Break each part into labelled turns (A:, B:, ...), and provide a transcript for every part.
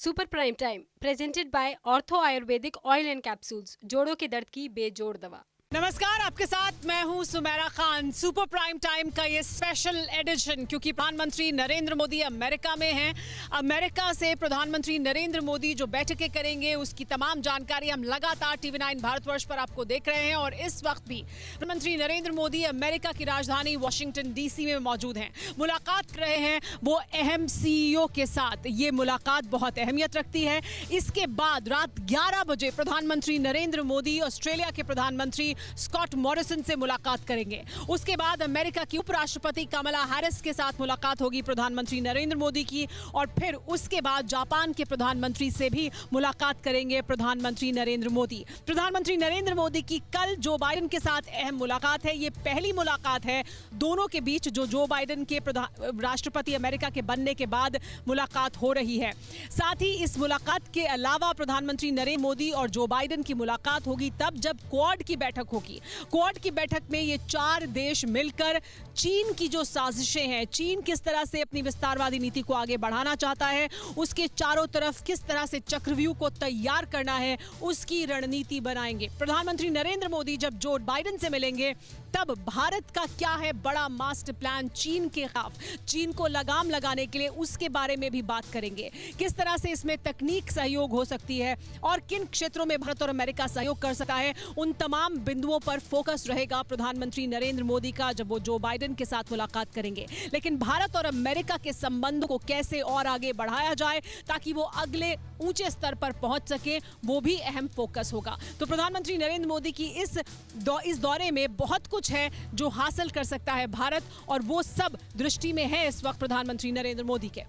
A: Super prime time presented by ortho Ayurvedic oil and capsules, जोड़ों के दर्द की बेजोड़ दवा।
B: नमस्कार, आपके साथ मैं हूं Sumera Khan. Super prime time का ये स्पेशल एडिशन, क्योंकि प्रधानमंत्री नरेंद्र मोदी अमेरिका में हैं। अमेरिका से प्रधानमंत्री नरेंद्र मोदी जो बैठकें करेंगे उसकी तमाम जानकारी हम लगातार TV9 भारतवर्ष पर आपको देख रहे हैं। और इस वक्त भी प्रधानमंत्री नरेंद्र मोदी अमेरिका की राजधानी वॉशिंगटन DC में मौजूद हैं, मुलाकात कर रहे हैं वो अहम CEO के साथ। ये मुलाकात बहुत अहमियत रखती है। इसके बाद रात 11 बजे प्रधानमंत्री नरेंद्र मोदी ऑस्ट्रेलिया के प्रधानमंत्री स्कॉट मॉरिसन से मुलाकात करेंगे। उसके बाद अमेरिका की उपराष्ट्रपति कमला हैरिस के साथ मुलाकात होगी प्रधानमंत्री नरेंद्र मोदी की। और फिर उसके बाद जापान के प्रधानमंत्री से भी मुलाकात करेंगे प्रधानमंत्री नरेंद्र मोदी। प्रधानमंत्री नरेंद्र मोदी की कल जो बाइडेन के साथ अहम मुलाकात है। ये पहली मुलाकात है दोनों के बीच जो बाइडेन के राष्ट्रपति अमेरिका के बनने के बाद मुलाकात हो रही है। साथ ही इस मुलाकात के अलावा प्रधानमंत्री नरेंद्र मोदी और जो बाइडेन की मुलाकात होगी तब जब क्वाड की बैठक होगी। क्वाड की बैठक में ये 4 देश मिलकर चीन की जो साजिशें हैं, चीन किस तरह से अपनी विस्तारवादी नीति को आगे बढ़ाना चाहता है, उसके चारों तरफ किस तरह से चक्रव्यूह को तैयार करना है, उसकी रणनीति बनाएंगे। प्रधानमंत्री नरेंद्र मोदी जब जो बाइडेन से मिलेंगे तब भारत का क्या है बड़ा मास्टर प्लान चीन के खिलाफ, चीन को लगाम लगाने के लिए, उसके बारे में भी बात करेंगे। किस तरह से इसमें तकनीक सहयोग हो सकती है और किन क्षेत्रों में भारत और अमेरिका सहयोग कर सकता है, उन तमाम बिंदुओं पर फोकस रहेगा प्रधानमंत्री नरेंद्र मोदी का जब वो जो बाइडेन के साथ मुलाकात करेंगे। लेकिन भारत और अमेरिका के संबंधों को कैसे और आगे बढ़ाया जाए ताकि वो अगले ऊंचे स्तर पर पहुंच सके, वो भी अहम फोकस होगा। तो प्रधानमंत्री नरेंद्र मोदी की इस दौरे में बहुत कुछ है जो हासिल कर सकता है भारत, और वो सब दृष्टि में है इस वक्त प्रधानमंत्री नरेंद्र मोदी के।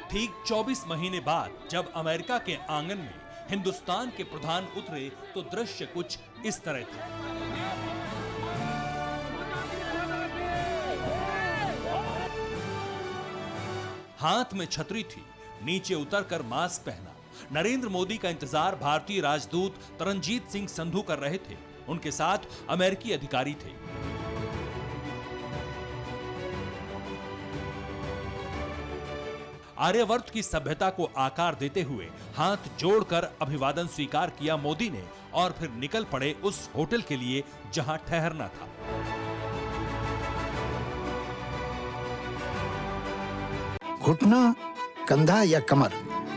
C: ठीक 24 महीने बाद जब अमेरिका के आंगन में हिंदुस्तान के प्रधान उतरे तो दृश्य कुछ इस तरह था। हाथ में छतरी थी, नीचे उतरकर मास्क पहना। नरेंद्र मोदी का इंतजार भारतीय राजदूत तरनजीत सिंह संधू कर रहे थे। उनके साथ अमेरिकी अधिकारी थे। आर्यवर्त की सभ्यता को आकार देते हुए हाथ जोड़कर अभिवादन स्वीकार किया मोदी ने और फिर निकल पड़े उस होटल के लिए जहां ठहरना था।
D: घुटना, कंधा या कमर,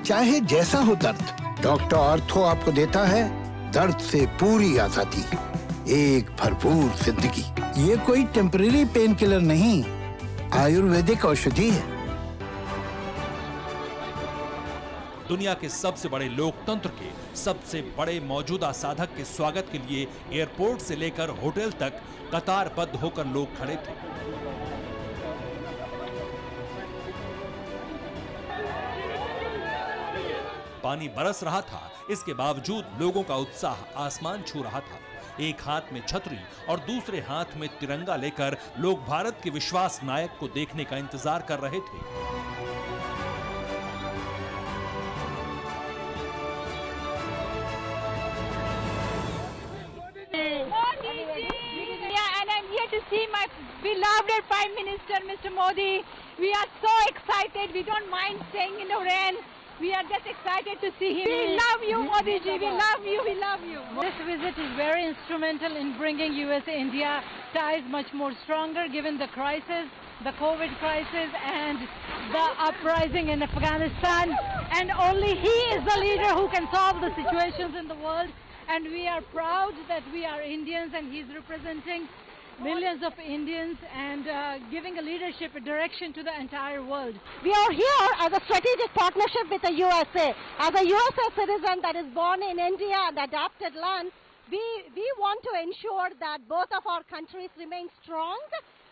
D: चाहे जैसा हो दर्द, डॉक्टर ऑर्थो आपको देता है दर्द से पूरी आजादी, एक भरपूर जिंदगी। ये कोई टेम्परेरी पेन किलर नहीं, आयुर्वेदिक औषधि है।
C: दुनिया के सबसे बड़े लोकतंत्र के सबसे बड़े मौजूदा साधक के स्वागत के लिए एयरपोर्ट से लेकर होटल तक कतारबद्ध होकर लोग खड़े थे। पानी बरस रहा था, इसके बावजूद लोगों का उत्साह आसमान छू रहा था। एक हाथ में छतरी और दूसरे हाथ में तिरंगा लेकर लोग भारत के विश्वास नायक को देखने का इंतजार कर रहे थे।
E: To see my beloved Prime Minister, Mr. Modi. We are so excited. We don't mind staying in the rain. We are just excited to see him. We love you, Modi ji. We love you. We love you.
F: This visit is very instrumental in bringing USA-India ties much more stronger given the crisis, the COVID crisis and the uprising in Afghanistan. And only he is the leader who can solve the situations in the world. And we are proud that we are Indians and he's representing millions of Indians and giving a leadership, a direction to the entire world.
E: We are here as a strategic partnership with the USA. As a USA citizen that is born in India and adopted land, we want to ensure that both of our countries remain strong,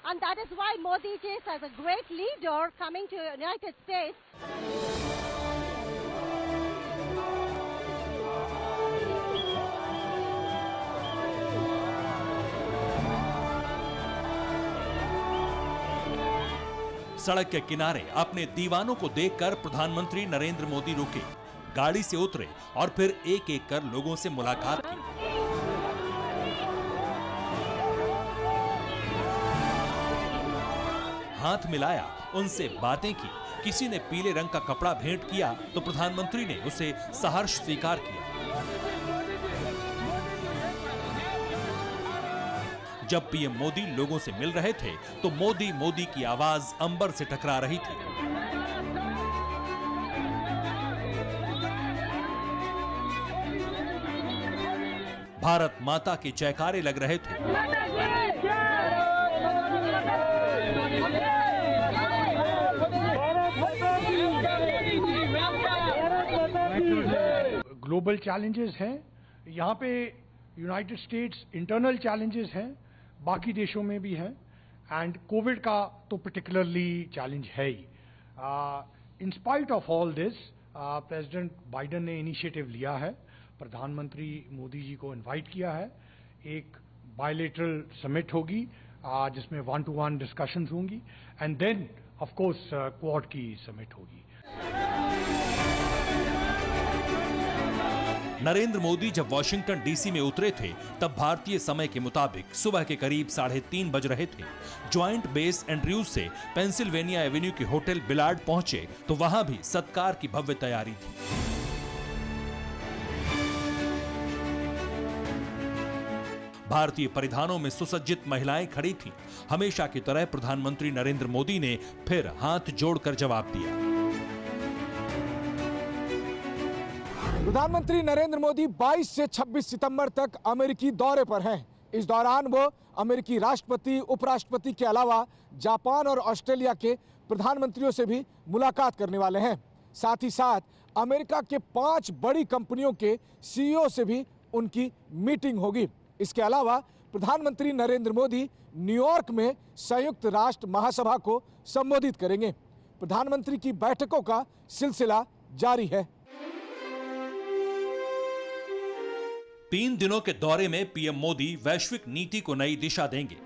E: and that is why Modi ji is as a great leader coming to the United States.
C: सड़क के किनारे अपने दीवानों को देखकर प्रधानमंत्री नरेंद्र मोदी रुके, गाड़ी से उतरे और फिर एक एक कर लोगों से मुलाकात की। हाथ मिलाया, उनसे बातें की, किसी ने पीले रंग का कपड़ा भेंट किया तो प्रधानमंत्री ने उसे सहर्ष स्वीकार किया। जब पीएम मोदी लोगों से मिल रहे थे तो मोदी मोदी की आवाज अंबर से टकरा रही थी। भारत माता के जयकारे लग रहे थे।
G: ग्लोबल चैलेंजेस हैं, यहाँ पे यूनाइटेड स्टेट्स इंटरनल चैलेंजेस हैं, बाकी देशों में भी हैं, एंड कोविड का तो पर्टिकुलरली चैलेंज है ही। In spite of all this, president Biden ने इनिशिएटिव लिया है, प्रधानमंत्री मोदी जी को इनवाइट किया है। एक बायलैटरल समिट होगी जिसमें 1-to-1 डिस्कशंस होंगी, and then of course Quad की समिट होगी।
C: नरेंद्र मोदी जब वॉशिंगटन डीसी में उतरे थे तब भारतीय समय के मुताबिक सुबह के करीब 3:30 बज रहे थे। ज्वाइंट बेस एंड्रयूज से पेंसिल्वेनिया एवेन्यू के होटल बिलार्ड पहुंचे तो वहां भी सत्कार की भव्य तैयारी थी। भारतीय परिधानों में सुसज्जित महिलाएं खड़ी थीं। हमेशा की तरह प्रधानमंत्री नरेंद्र मोदी ने फिर हाथ जोड़कर जवाब दिया।
H: प्रधानमंत्री नरेंद्र मोदी 22 से 26 सितंबर तक अमेरिकी दौरे पर हैं। इस दौरान वो अमेरिकी राष्ट्रपति, उपराष्ट्रपति के अलावा जापान और ऑस्ट्रेलिया के प्रधानमंत्रियों से भी मुलाकात करने वाले हैं। साथ ही साथ अमेरिका के 5 बड़ी कंपनियों के सीईओ से भी उनकी मीटिंग होगी। इसके अलावा प्रधानमंत्री नरेंद्र मोदी न्यूयॉर्क में संयुक्त राष्ट्र महासभा को संबोधित करेंगे। प्रधानमंत्री की बैठकों का सिलसिला जारी है।
C: 3 दिनों के दौरे में पीएम मोदी वैश्विक नीति को नई दिशा देंगे।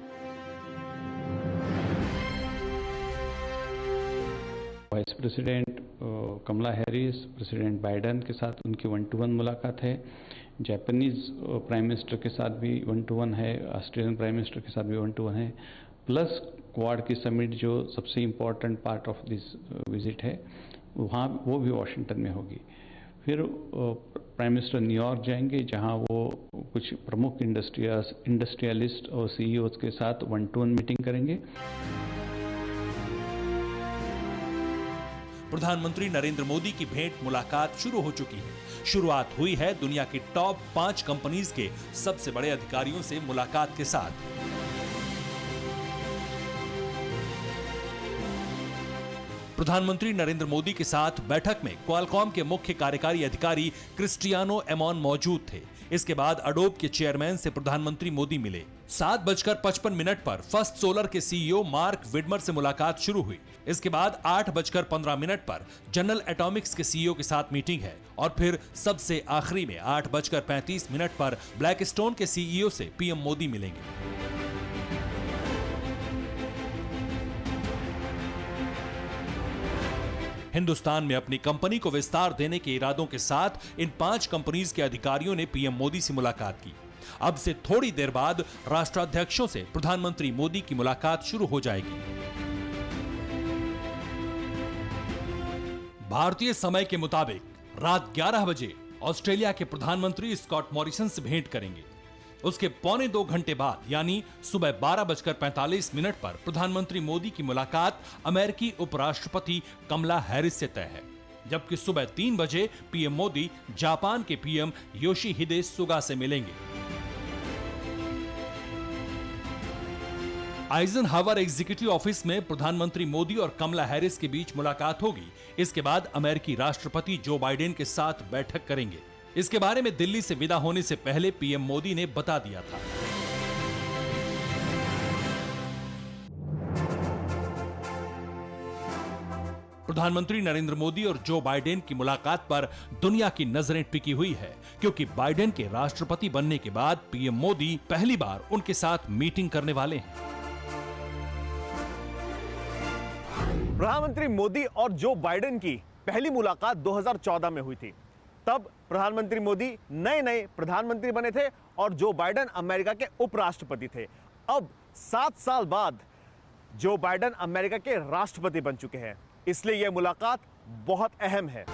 I: Vice president Kamala Harris, president Biden के साथ उनकी 1-to-1 मुलाकात है। जापानीज प्राइम मिनिस्टर के साथ भी 1-to-1 है, ऑस्ट्रेलियन प्राइम मिनिस्टर के साथ भी 1-to-1 है, प्लस क्वाड की समिट जो सबसे important part of this visit है वहाँ वो भी वाशिंगटन में होगी। फिर प्राइम मिनिस्टर न्यूयॉर्क जाएंगे जहां वो कुछ प्रमुख इंडस्ट्रियलिस्ट और सीईओज के साथ 1-to-1 मीटिंग करेंगे।
C: प्रधानमंत्री नरेंद्र मोदी की भेंट मुलाकात शुरू हो चुकी है। शुरुआत हुई है दुनिया की टॉप 5 कंपनीज के सबसे बड़े अधिकारियों से मुलाकात के साथ। प्रधानमंत्री नरेंद्र मोदी के साथ बैठक में क्वालकॉम के मुख्य कार्यकारी अधिकारी क्रिस्टियानो एमॉन मौजूद थे। इसके बाद अडोब के चेयरमैन से प्रधानमंत्री मोदी मिले। 7:55 पर फर्स्ट सोलर के सीईओ मार्क विडमर से मुलाकात शुरू हुई। इसके बाद 8:15 पर जनरल एटॉमिक्स के सीईओ के साथ मीटिंग है और फिर सबसे आखिरी में 8:35 पर ब्लैकस्टोन के सीईओ से पीएम मोदी मिलेंगे। हिंदुस्तान में अपनी कंपनी को विस्तार देने के इरादों के साथ इन 5 कंपनीज के अधिकारियों ने पीएम मोदी से मुलाकात की। अब से थोड़ी देर बाद राष्ट्राध्यक्षों से प्रधानमंत्री मोदी की मुलाकात शुरू हो जाएगी। भारतीय समय के मुताबिक रात 11 बजे ऑस्ट्रेलिया के प्रधानमंत्री स्कॉट मॉरिसन से भेंट करेंगे। उसके 1.25 घंटे बाद यानी सुबह 12:45 पर प्रधानमंत्री मोदी की मुलाकात अमेरिकी उपराष्ट्रपति कमला हैरिस से तय है, जबकि सुबह 3 बजे पीएम मोदी जापान के पीएम योशिहिदे सुगा से मिलेंगे। आइजनहावर एग्जीक्यूटिव ऑफिस में प्रधानमंत्री मोदी और कमला हैरिस के बीच मुलाकात होगी। इसके बाद अमेरिकी राष्ट्रपति जो बाइडेन के साथ बैठक करेंगे। इसके बारे में दिल्ली से विदा होने से पहले पीएम मोदी ने बता दिया था। प्रधानमंत्री नरेंद्र मोदी और जो बाइडेन की मुलाकात पर दुनिया की नजरें टिकी हुई है, क्योंकि बाइडेन के राष्ट्रपति बनने के बाद पीएम मोदी पहली बार उनके साथ मीटिंग करने वाले हैं।
J: प्रधानमंत्री मोदी और जो बाइडेन की पहली मुलाकात 2014 में हुई थी। तब प्रधानमंत्री मोदी नए प्रधानमंत्री बने थे और जो बाइडेन अमेरिका के उपराष्ट्रपति थे। अब 7 साल बाद जो बाइडेन अमेरिका के राष्ट्रपति बन चुके हैं, इसलिए यह मुलाकात बहुत अहम है।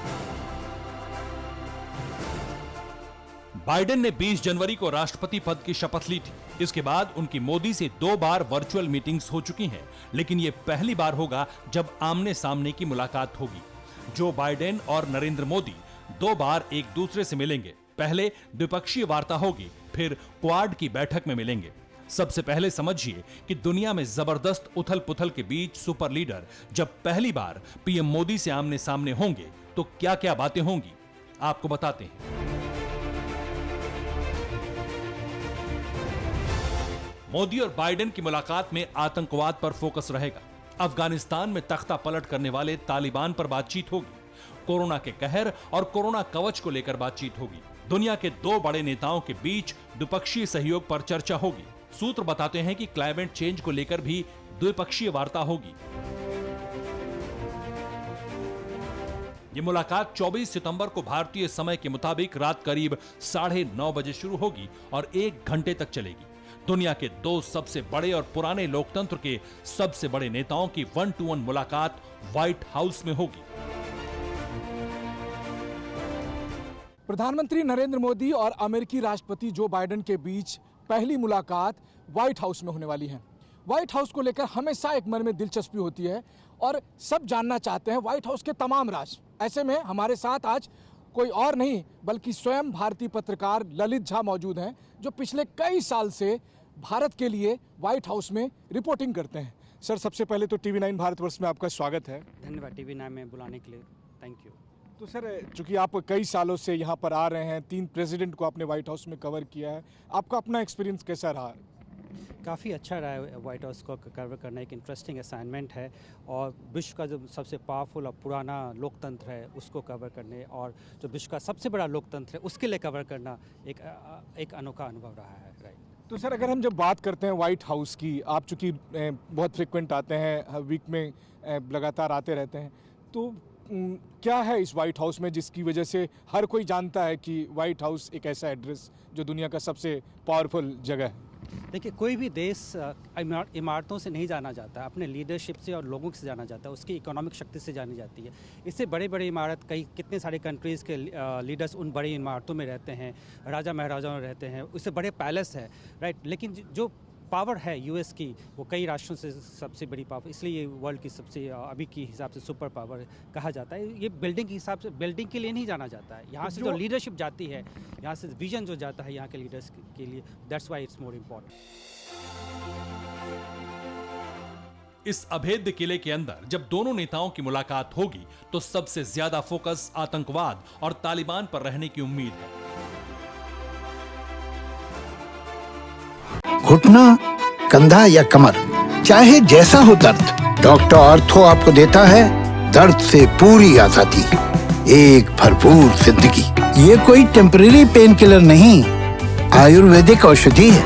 C: बाइडेन ने 20 जनवरी को राष्ट्रपति पद की शपथ ली थी। इसके बाद उनकी मोदी से 2 बार वर्चुअल मीटिंग्स हो चुकी हैं, लेकिन यह पहली बार होगा जब आमने सामने की मुलाकात होगी। जो बाइडेन और नरेंद्र मोदी 2 बार एक दूसरे से मिलेंगे। पहले द्विपक्षीय वार्ता होगी, फिर क्वाड की बैठक में मिलेंगे। सबसे पहले समझिए कि दुनिया में जबरदस्त उथल पुथल के बीच सुपर लीडर जब पहली बार पीएम मोदी से आमने सामने होंगे तो क्या क्या बातें होंगी, आपको बताते हैं। मोदी और बाइडेन की मुलाकात में आतंकवाद पर फोकस रहेगा। अफगानिस्तान में तख्ता पलट करने वाले तालिबान पर बातचीत होगी। कोरोना के कहर और कोरोना कवच को लेकर बातचीत होगी। दुनिया के 2 बड़े नेताओं के बीच द्विपक्षीय सहयोग पर चर्चा होगी। सूत्र बताते हैं कि क्लाइमेट चेंज को लेकर भी द्विपक्षीय वार्ता होगी। ये मुलाकात 24 सितंबर को भारतीय समय के मुताबिक रात करीब 9:30 बजे शुरू होगी और 1 घंटे तक चलेगी। दुनिया के 2 सबसे बड़े और पुराने लोकतंत्र के सबसे बड़े नेताओं की 1-to-1 मुलाकात व्हाइट हाउस में होगी।
H: प्रधानमंत्री नरेंद्र मोदी और अमेरिकी राष्ट्रपति जो बाइडेन के बीच पहली मुलाकात व्हाइट हाउस में होने वाली है। व्हाइट हाउस को लेकर हमेशा एक मन में दिलचस्पी होती है और सब जानना चाहते हैं व्हाइट हाउस के तमाम राज। ऐसे में हमारे साथ आज कोई और नहीं बल्कि स्वयं भारतीय पत्रकार ललित झा मौजूद हैं, जो पिछले कई साल से भारत के लिए व्हाइट हाउस में रिपोर्टिंग करते हैं। सर, सबसे पहले तो टीवी 9 भारतवर्ष में आपका स्वागत है।
K: धन्यवाद टीवी 9 में बुलाने के लिए, थैंक यू।
H: तो सर, चूंकि आप कई सालों से यहाँ पर आ रहे हैं, 3 प्रेसिडेंट को आपने व्हाइट हाउस में कवर किया है, आपका अपना एक्सपीरियंस कैसा रहा?
K: काफ़ी अच्छा रहा है। व्हाइट हाउस को कवर करना एक इंटरेस्टिंग असाइनमेंट है और विश्व का जो सबसे पावरफुल और पुराना लोकतंत्र है उसको कवर करने और जो विश्व का सबसे बड़ा लोकतंत्र है उसके लिए कवर करना एक अनोखा अनुभव रहा है। राइट।
H: तो सर, अगर हम जब बात करते हैं व्हाइट हाउस की, आप चूँकि बहुत फ्रिक्वेंट आते हैं, हर वीक में लगातार आते रहते हैं, तो क्या है इस व्हाइट हाउस में जिसकी वजह से हर कोई जानता है कि व्हाइट हाउस एक ऐसा एड्रेस जो दुनिया का सबसे पावरफुल जगह है?
K: देखिए, कोई भी देश इमारतों से नहीं जाना जाता, अपने लीडरशिप से और लोगों से जाना जाता है, उसकी इकोनॉमिक शक्ति से जानी जाती है। इससे बड़े बड़े इमारत कितने सारे कंट्रीज़ के लीडर्स उन बड़ी इमारतों में रहते हैं, राजा महाराजाओं में रहते हैं, उससे बड़े पैलेस है। राइट। लेकिन जो पावर है यूएस की, वो कई राष्ट्रों से सबसे बड़ी पावर, इसलिए ये वर्ल्ड की सबसे अभी की हिसाब से सुपर पावर कहा जाता है। ये बिल्डिंग के हिसाब से, बिल्डिंग के लिए नहीं जाना जाता है, यहाँ से जो लीडरशिप जाती है, यहाँ से विजन जो जाता है यहाँ के लीडर्स के लिए, that's why it's more important.
C: इस अभेद्य किले के अंदर जब दोनों नेताओं की मुलाकात होगी तो सबसे ज्यादा फोकस आतंकवाद और तालिबान पर रहने की उम्मीद है।
D: घुटना, कंधा या कमर, चाहे जैसा हो दर्द, डॉक्टर ऑर्थो आपको देता है दर्द से पूरी आजादी, एक भरपूर जिंदगी। ये कोई टेम्परेरी पेन किलर नहीं, आयुर्वेदिक औषधि है।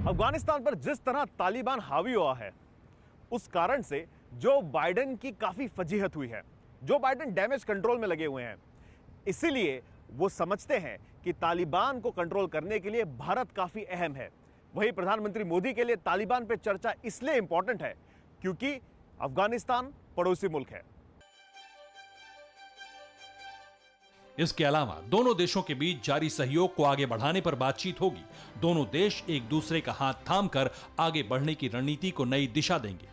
J: अफगानिस्तान पर जिस तरह तालिबान हावी हुआ है, उस कारण से जो बाइडेन की काफी फजीहत हुई है। जो बाइडेन डैमेज कंट्रोल में लगे हुए हैं, इसीलिए वो समझते हैं कि तालिबान को कंट्रोल करने के लिए भारत काफी अहम है। वही प्रधानमंत्री मोदी के लिए तालिबान पे चर्चा इसलिए इंपॉर्टेंट है क्योंकि अफगानिस्तान पड़ोसी मुल्क है।
C: इसके अलावा दोनों देशों के बीच जारी सहयोग को आगे बढ़ाने पर बातचीत होगी। दोनों देश एक दूसरे का हाथ थामकर आगे बढ़ने की रणनीति को नई दिशा देंगे।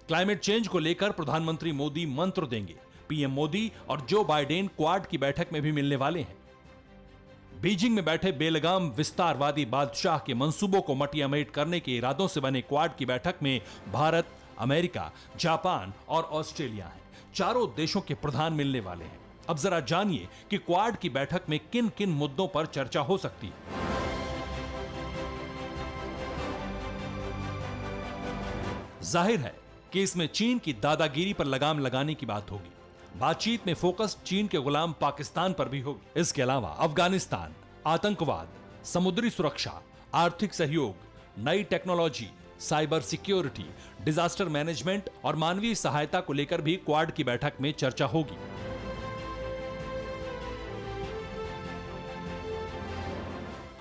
C: क्लाइमेट चेंज को लेकर प्रधानमंत्री मोदी मंत्र देंगे। पीएम मोदी और जो बाइडेन क्वाड की बैठक में भी मिलने वाले हैं। बीजिंग में बैठे बेलगाम विस्तारवादी बादशाह के मंसूबों को मटियामेट करने के इरादों से बने क्वाड की बैठक में भारत, अमेरिका, जापान और ऑस्ट्रेलिया हैं। चारों देशों के प्रधान मिलने वाले हैं। अब जरा जानिए कि क्वाड की बैठक में किन किन मुद्दों पर चर्चा हो सकती है। जाहिर है कि इसमें चीन की दादागिरी पर लगाम लगाने की बात होगी। बातचीत में फोकस चीन के गुलाम पाकिस्तान पर भी होगी। इसके अलावा अफगानिस्तान, आतंकवाद, समुद्री सुरक्षा, आर्थिक सहयोग, नई technology, cyber security, disaster management और मानवीय सहायता को लेकर भी क्वाड की बैठक में चर्चा होगी।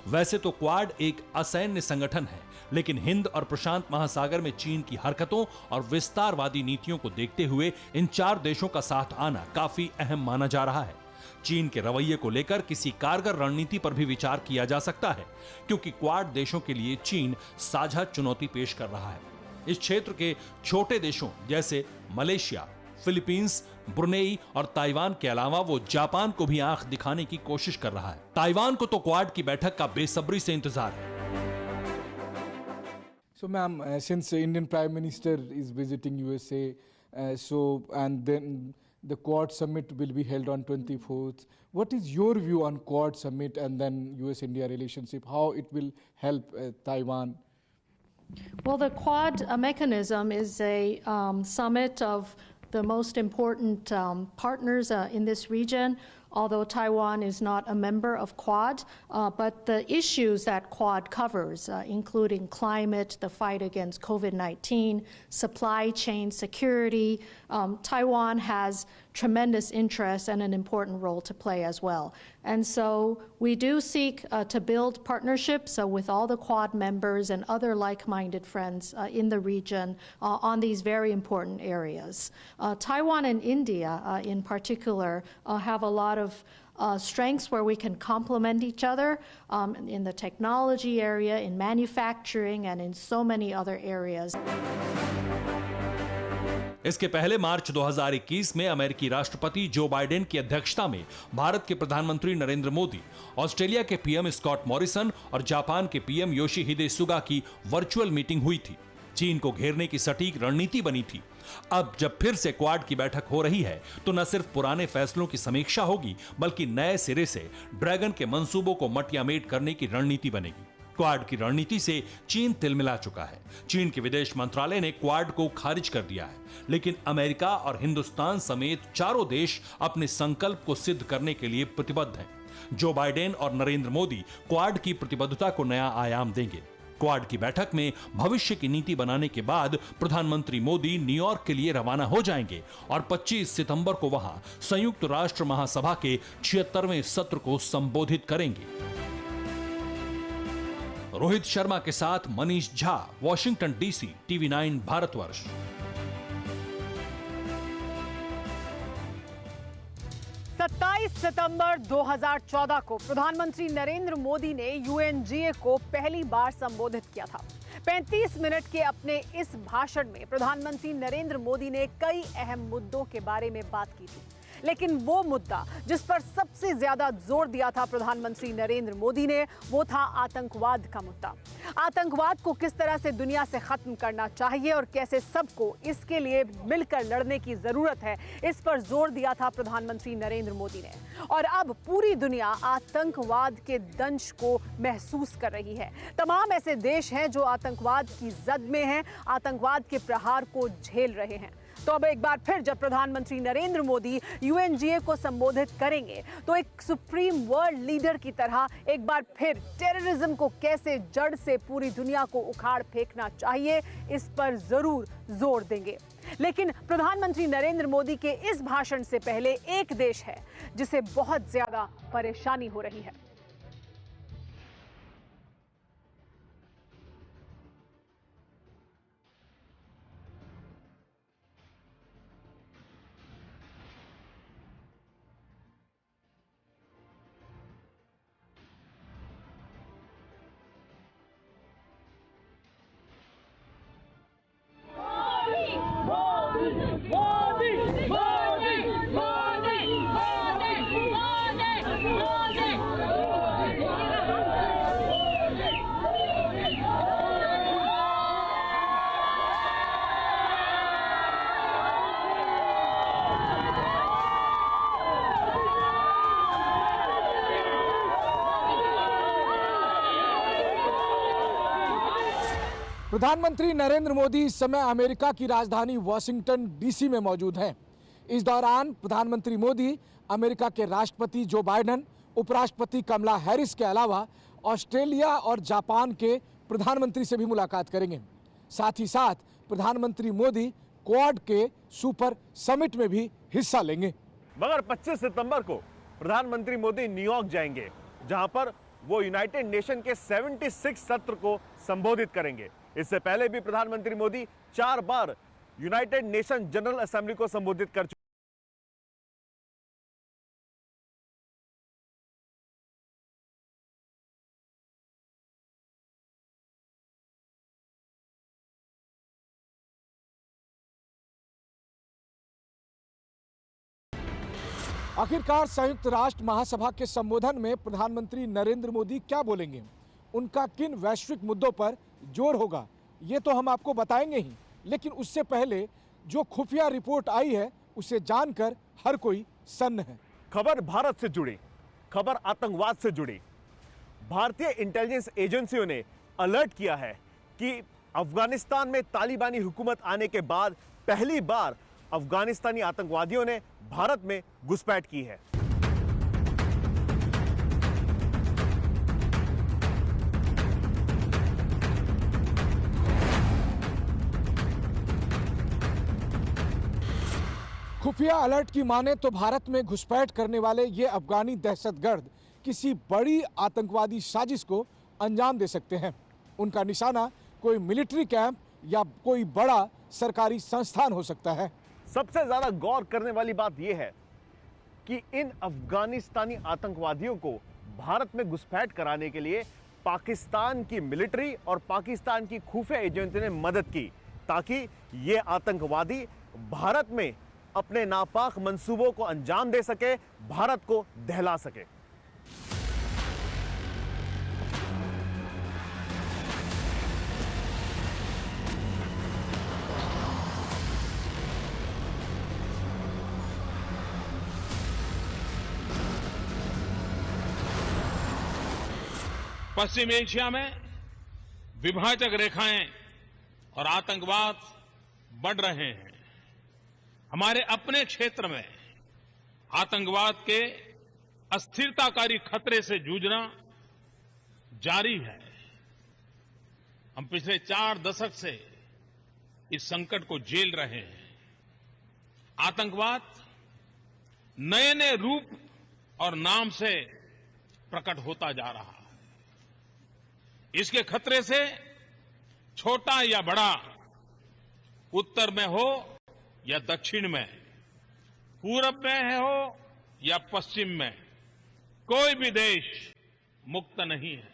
C: वैसे तो क्वाड एक असैन्य संगठन है, लेकिन हिंद और प्रशांत महासागर में चीन की हरकतों और विस्तारवादी नीतियों को देखते हुए इन 4 देशों का साथ आना काफी अहम माना जा रहा है। चीन के रवैये को लेकर किसी कारगर रणनीति पर भी विचार किया जा सकता है, क्योंकि क्वाड देशों के लिए चीन साझा चुनौती पेश कर रहा है। इस क्षेत्र के छोटे देशों जैसे मलेशिया, फिलीपींस, ब्रुनेई और ताइवान के अलावा वो जापान को भी आंख दिखाने की कोशिश कर रहा है। ताइवान को तो क्वाड की बैठक का बेसब्री से इंतजार है।
H: So, ma'am, since Indian Prime Minister is visiting USA, and then the Quad Summit will be held on 24th. What is your view on Quad Summit and then US-India relationship? How it will help Taiwan?
L: Well, the Quad mechanism is a summit of the most important partners in this region, although Taiwan is not a member of Quad, but the issues that Quad covers, including climate, the fight against COVID-19, supply chain security, Taiwan has tremendous interest and an important role to play as well. And so we do seek to build partnerships with all the Quad members and other like-minded friends in the region on these very important areas. Taiwan and India in particular have a lot of strengths where we can complement each other in the technology area, in manufacturing, and in so many other areas.
C: इसके पहले मार्च 2021 में अमेरिकी राष्ट्रपति Joe Biden की अध्यक्षता में भारत के प्रधानमंत्री नरेंद्र मोदी, ऑस्ट्रेलिया के पीएम स्कॉट मॉरिसन और जापान के पीएम योशिहिदे सुगा की वर्चुअल मीटिंग हुई थी। चीन को घेरने की सटीक रणनीति बनी थी। अब जब फिर से क्वाड की बैठक हो रही है तो न सिर्फ पुराने फैसलों की समीक्षा होगी, बल्कि नए सिरे से ड्रैगन के मंसूबों को मटियामेट करने की रणनीति बनेगी। क्वाड की रणनीति से चीन तिलमिला चुका है। चीन के विदेश मंत्रालय ने क्वाड को खारिज कर दिया है, लेकिन अमेरिका और हिंदुस्तान समेत चारों देश अपने संकल्प को सिद्ध करने के लिए प्रतिबद्ध हैं। जो बाइडेन और नरेंद्र मोदी क्वाड की प्रतिबद्धता को नया आयाम देंगे। क्वाड की बैठक में भविष्य की नीति बनाने के बाद प्रधानमंत्री मोदी न्यूयॉर्क के लिए रवाना हो जाएंगे और 25 सितंबर को वहां संयुक्त राष्ट्र महासभा के 76वें सत्र को संबोधित करेंगे। रोहित शर्मा के साथ Manish Jha, Washington DC, TV9 Bharatvarsh.
B: 27 सितंबर 2014 को प्रधानमंत्री नरेंद्र मोदी ने यूएनजीए को पहली बार संबोधित किया था। 35 मिनट के अपने इस भाषण में प्रधानमंत्री नरेंद्र मोदी ने कई अहम मुद्दों के बारे में बात की थी, लेकिन वो मुद्दा जिस पर सबसे ज्यादा जोर दिया था प्रधानमंत्री नरेंद्र मोदी ने, वो था आतंकवाद का मुद्दा। आतंकवाद को किस तरह से दुनिया से खत्म करना चाहिए और कैसे सबको इसके लिए मिलकर लड़ने की जरूरत है, इस पर जोर दिया था प्रधानमंत्री नरेंद्र मोदी ने। और अब पूरी दुनिया आतंकवाद के दंश को महसूस कर रही है। तमाम ऐसे देश हैं जो आतंकवाद की जद में हैं, आतंकवाद के प्रहार को झेल रहे हैं। तो अब एक बार फिर जब प्रधानमंत्री नरेंद्र मोदी यूएनजीए को संबोधित करेंगे तो एक सुप्रीम वर्ल्ड लीडर की तरह एक बार फिर टेररिज्म को कैसे जड़ से पूरी दुनिया को उखाड़ फेंकना चाहिए, इस पर जरूर जोर देंगे। लेकिन प्रधानमंत्री नरेंद्र मोदी के इस भाषण से पहले एक देश है जिसे बहुत ज्यादा परेशानी हो रही है।
H: प्रधानमंत्री नरेंद्र मोदी इस समय अमेरिका की राजधानी वॉशिंगटन डीसी में मौजूद हैं। इस दौरान प्रधानमंत्री मोदी अमेरिका के राष्ट्रपति जो बाइडेन, उपराष्ट्रपति कमला हैरिस के अलावा ऑस्ट्रेलिया और जापान के प्रधानमंत्री से भी मुलाकात करेंगे। साथ ही साथ प्रधानमंत्री मोदी क्वाड के सुपर समिट में भी हिस्सा लेंगे।
J: मगर 25 सितंबर को प्रधानमंत्री मोदी न्यूयॉर्क जाएंगे, जहां पर वो यूनाइटेड नेशन के 76 सत्र को संबोधित करेंगे। इससे पहले भी प्रधानमंत्री मोदी 4 बार यूनाइटेड नेशन जनरल असेंबली को संबोधित कर चुके।
H: आखिरकार संयुक्त राष्ट्र महासभा के संबोधन में प्रधानमंत्री नरेंद्र मोदी क्या बोलेंगे, उनका किन वैश्विक मुद्दों पर जोर होगा, ये तो हम आपको बताएंगे ही, लेकिन उससे पहले जो खुफिया रिपोर्ट आई है उसे जानकर हर कोई सन्न है।
J: खबर भारत से जुड़ी, खबर आतंकवाद से जुड़ी। भारतीय इंटेलिजेंस एजेंसियों ने अलर्ट किया है कि अफगानिस्तान में तालिबानी हुकूमत आने के बाद पहली बार अफगानिस्तानी आतंकवादियों ने भारत में घुसपैठ की है।
H: खुफिया अलर्ट की माने तो भारत में घुसपैठ करने वाले ये अफगानी दहशतगर्द किसी बड़ी आतंकवादी साजिश को अंजाम दे सकते हैं। उनका निशाना कोई मिलिट्री कैंप या कोई बड़ा सरकारी संस्थान हो सकता है।
J: सबसे ज्यादा गौर करने वाली बात यह है कि इन अफगानिस्तानी आतंकवादियों को भारत में घुसपैठ कराने के लिए पाकिस्तान की मिलिट्री और पाकिस्तान की खुफिया एजेंसी ने मदद की, ताकि ये आतंकवादी भारत में अपने नापाक मंसूबों को अंजाम दे सके, भारत को दहला सके।
M: पश्चिम एशिया में विभाजक रेखाएं और आतंकवाद बढ़ रहे हैं। हमारे अपने क्षेत्र में आतंकवाद के अस्थिरताकारी खतरे से जूझना जारी है। हम पिछले 4 दशक से इस संकट को झेल रहे हैं। आतंकवाद नए नए रूप और नाम से प्रकट होता जा रहा है। इसके खतरे से छोटा या बड़ा, उत्तर में हो या दक्षिण में, पूरब में हो या पश्चिम में, कोई भी देश मुक्त नहीं है।